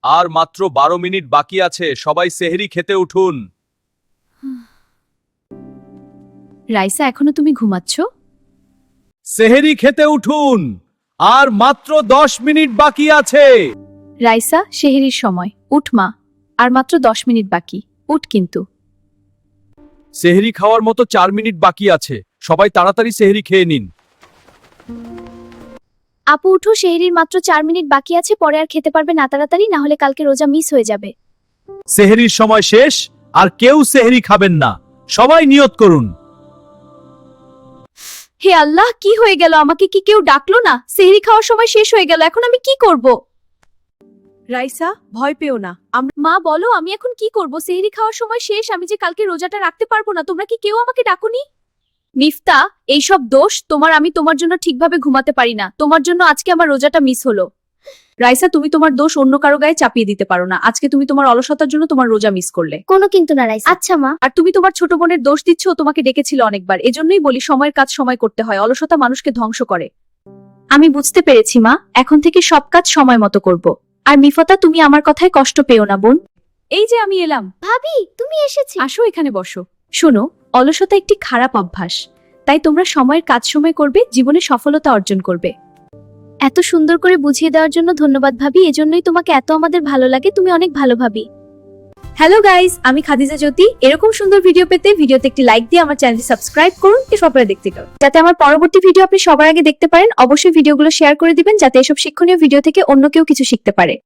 আর মাত্র 12 মিনিট বাকি আছে, সবাই সেহরি খেতে উঠুন। রাইসা, এখনো তুমি ঘুমাচ্ছ? সেহরি খেতে উঠুন, আর মাত্র 10 মিনিট বাকি আছে। রাইসা, সেহরির সময়, উঠ মা। আর মাত্র 10 মিনিট বাকি, উঠ কিন্তু। সেহরি খাওয়ার মতো 4 মিনিট বাকি আছে, সবাই তাড়াতাড়ি সেহরি খেয়ে নিন। আপু উঠো, সেহরির মাত্র 4 মিনিট বাকি আছে, পরে আর খেতে পারবে না তাড়াতাড়ি, না হলে কালকে রোজা মিস হয়ে যাবে। সেহরির সময় শেষ, আর কেউ সেহরি খাবেন না, সবাই নিয়ত করুন। হে আল্লাহ, কি হয়ে গেল? আমাকে কি কেউ ডাকলো না? সেহরি খাওয়ার সময় শেষ হয়ে গেল, এখন আমি কি করব? রাইসা, ভয় পেও না। মা বলো, আমি এখন কি করব? সেহরি খাওয়ার সময় শেষ, আমি যে কালকে রোজাটা রাখতে পারবো না। তোমরা কি কেউ আমাকে ডাকুনি? মিফতা, এইসব দোষ তোমার। আমি তোমার জন্য ঠিকভাবে ঘুমাতে পারি না, তোমার জন্য আজকে আমার রোজাটা মিস হলো। রাইসা, তুমি তোমার দোষ অন্য কারো গায়ে চাপিয়ে দিতে পারো না। আজকে তুমি তোমার অলসতার জন্য তোমার রোজা মিস করলে। কোনো কিন্তু না রাইসা। আচ্ছা মা। আর তুমি তোমার ছোট বোনের দোষ দিচ্ছ, ও তোমাকে ডেকেছিল অনেকবার। এজন্যই বলি, সময়ের কাজ সময় করতে হয়, অলসতা মানুষকে ধ্বংস করে। আমি বুঝতে পেরেছি মা, এখন থেকে সব কাজ সময় মতো করব। আর মিফতা, তুমি আমার কথায় কষ্ট পেও না বোন। এই যে আমি এলাম। ভাবি, তুমি এসেছি। আসো, এখানে বসো। শোনো, অলসতা একটি খারাপ অভ্যাস, তাই তোমরা সময়ের কাজ সময় করবে, জীবনে সফলতা অর্জন করবে। এত সুন্দর করে বুঝিয়ে দেওয়ার জন্য ধন্যবাদ ভাবি, এজন্যই তোমাকে এত আমাদের ভালো লাগে, তুমি অনেক ভালো ভাবি। হ্যালো গাইস, আমি খাদিজা জ্যোতি। এরকম সুন্দর ভিডিও পেতে ভিডিওতে একটি লাইক দিয়ে আমার চ্যানেলটি সাবস্ক্রাইব করুন, সবাই দেখতে পারেন, যাতে আমার পরবর্তী ভিডিও আপনি সবার আগে দেখতে পারেন। অবশ্যই ভিডিওগুলো শেয়ার করে দিবেন, যাতে এসব শিক্ষণীয় ভিডিও থেকে অন্য কেউ কিছু শিখতে পারে।